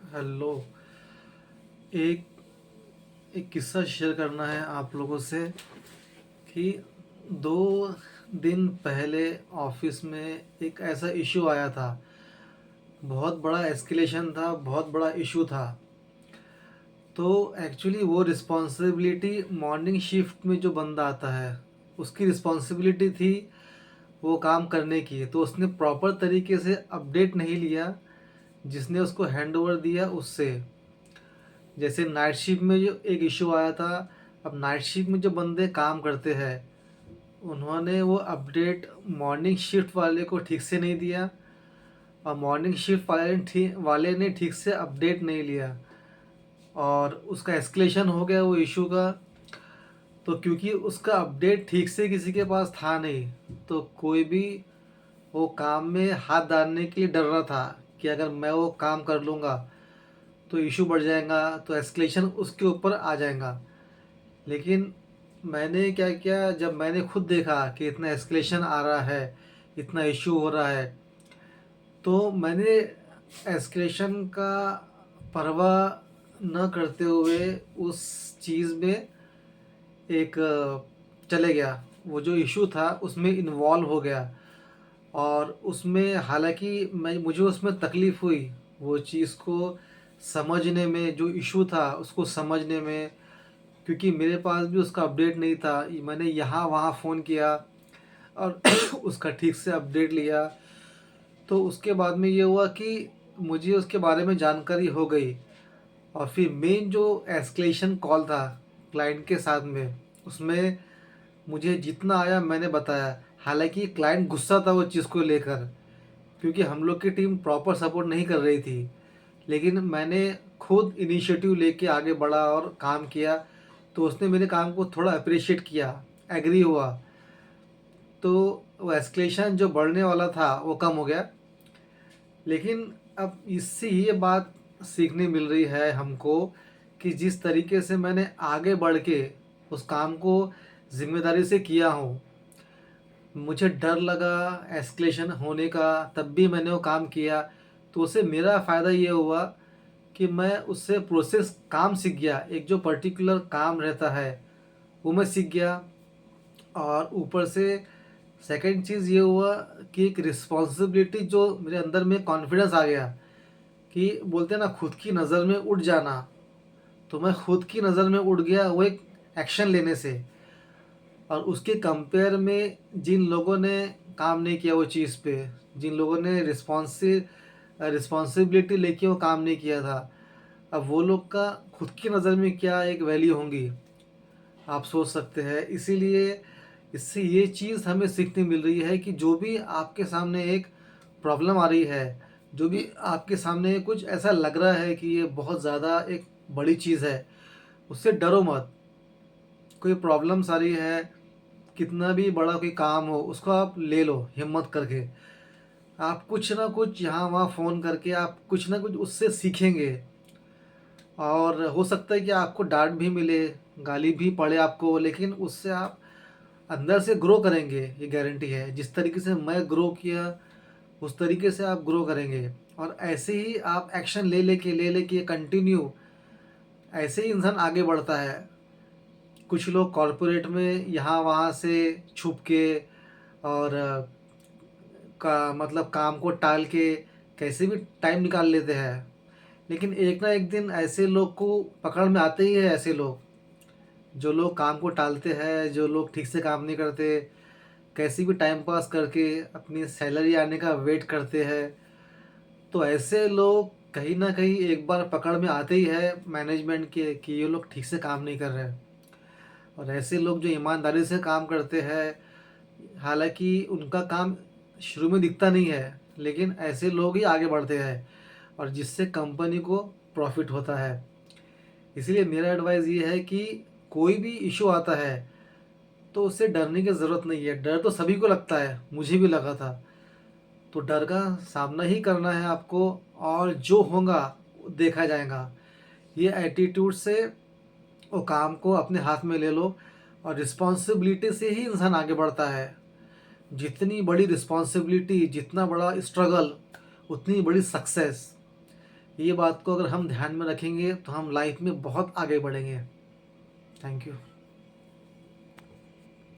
Hello. एक एक किस्सा शेयर करना है आप लोगों से कि 2 दिन पहले ऑफिस में एक ऐसा इशू आया था। बहुत बड़ा एस्केलेशन था, बहुत बड़ा इशू था। तो एक्चुअली वो रिस्पॉन्सिबिलिटी मॉर्निंग शिफ्ट में जो बंदा आता है, उसकी रिस्पॉन्सिबिलिटी थी वो काम करने की। तो उसने प्रॉपर तरीके से अपडेट नहीं लिया जिसने उसको हैंडओवर दिया उससे। जैसे नाइट शिफ्ट में जो एक इशू आया था, अब नाइट शिफ्ट में जो बंदे काम करते हैं उन्होंने वो अपडेट मॉर्निंग शिफ्ट वाले को ठीक से नहीं दिया, और मॉर्निंग शिफ्ट वाले ने ठीक से अपडेट नहीं लिया, और उसका एस्केलेशन हो गया वो इशू का। तो क्योंकि उसका अपडेट ठीक से किसी के पास था नहीं, तो कोई भी वो काम में हाथ डालने के लिए डर रहा था कि अगर मैं वो काम कर लूँगा तो इशू बढ़ जाएगा, तो एस्केलेशन उसके ऊपर आ जाएगा। लेकिन मैंने क्या किया, जब मैंने खुद देखा कि इतना एस्केलेशन आ रहा है, इतना इशू हो रहा है, तो मैंने एस्केलेशन का परवाह न करते हुए उस चीज़ में एक चले गया। वो जो इशू था उसमें इन्वॉल्व हो गया, और उसमें हालांकि मैं मुझे उसमें तकलीफ़ हुई वो चीज़ को समझने में, जो इशू था उसको समझने में। क्योंकि मेरे पास भी उसका अपडेट नहीं था। मैंने यहाँ वहाँ फ़ोन किया और उसका ठीक से अपडेट लिया। तो उसके बाद में ये हुआ कि मुझे उसके बारे में जानकारी हो गई, और फिर मेन जो एस्केलेशन कॉल था क्लाइंट के साथ में, उसमें मुझे जितना आया मैंने बताया। हालांकि क्लाइंट गुस्सा था वो चीज़ को लेकर, क्योंकि हम लोग की टीम प्रॉपर सपोर्ट नहीं कर रही थी। लेकिन मैंने खुद इनिशिएटिव लेके आगे बढ़ा और काम किया, तो उसने मेरे काम को थोड़ा अप्रिशिएट किया, एग्री हुआ। तो वो एस्केलेशन जो बढ़ने वाला था वो कम हो गया। लेकिन अब इससे ये बात सीखने मिल रही है हमको कि जिस तरीके से मैंने आगे बढ़ के उस काम को ज़िम्मेदारी से किया हूँ, मुझे डर लगा एस्केलेशन होने का, तब भी मैंने वो काम किया। तो उससे मेरा फ़ायदा ये हुआ कि मैं उससे प्रोसेस काम सीख गया। एक जो पर्टिकुलर काम रहता है वो मैं सीख गया, और ऊपर से सेकंड चीज़ ये हुआ कि एक रिस्पॉन्सिबिलिटी जो मेरे अंदर में कॉन्फिडेंस आ गया, कि बोलते हैं ना खुद की नज़र में उठ जाना। तो मैं खुद की नज़र में उठ गया वो एक एक्शन लेने से। और उसके कंपेयर में जिन लोगों ने काम नहीं किया वो चीज़ पे, जिन लोगों ने रिस्पॉन्सिबिलिटी लेके वो काम नहीं किया था, अब वो लोग का खुद की नज़र में क्या एक वैल्यू होंगी, आप सोच सकते हैं। इसीलिए इससे ये चीज़ हमें सीखने मिल रही है कि जो भी आपके सामने एक प्रॉब्लम आ रही है, जो भी आपके सामने कुछ ऐसा लग रहा है कि ये बहुत ज़्यादा एक बड़ी चीज़ है, उससे डरो मत। कोई प्रॉब्लम्स आ रही है, कितना भी बड़ा कोई काम हो, उसको आप ले लो हिम्मत करके। आप कुछ ना कुछ यहाँ वहाँ फ़ोन करके आप कुछ ना कुछ उससे सीखेंगे, और हो सकता है कि आपको डाँट भी मिले, गाली भी पड़े आपको, लेकिन उससे आप अंदर से ग्रो करेंगे, ये गारंटी है। जिस तरीके से मैं ग्रो किया उस तरीके से आप ग्रो करेंगे। और ऐसे ही आप एक्शन ले लेके कंटिन्यू, ऐसे ही इंसान आगे बढ़ता है। कुछ लोग कॉरपोरेट में यहाँ वहाँ से छुप के और का मतलब काम को टाल के कैसे भी टाइम निकाल लेते हैं। लेकिन एक ना एक दिन ऐसे लोग को पकड़ में आते ही है। ऐसे लोग, जो लोग काम को टालते हैं, जो लोग ठीक से काम नहीं करते, कैसी भी टाइम पास करके अपनी सैलरी आने का वेट करते हैं, तो ऐसे लोग कहीं ना कहीं एक बार पकड़ में आते ही है मैनेजमेंट के कि ये लोग ठीक से काम नहीं कर रहे हैं। और ऐसे लोग जो ईमानदारी से काम करते हैं, हालांकि उनका काम शुरू में दिखता नहीं है, लेकिन ऐसे लोग ही आगे बढ़ते हैं, और जिससे कंपनी को प्रॉफिट होता है। इसलिए मेरा एडवाइस ये है कि कोई भी इशू आता है तो उससे डरने की ज़रूरत नहीं है। डर तो सभी को लगता है, मुझे भी लगा था। तो डर का सामना ही करना है आपको, और जो होगा वो देखा जाएगा। ये एटीट्यूड से वो काम को अपने हाथ में ले लो, और रिस्पॉन्सिबिलिटी से ही इंसान आगे बढ़ता है। जितनी बड़ी रिस्पॉन्सिबिलिटी, जितना बड़ा स्ट्रगल, उतनी बड़ी सक्सेस। ये बात को अगर हम ध्यान में रखेंगे तो हम लाइफ में बहुत आगे बढ़ेंगे। Thank you.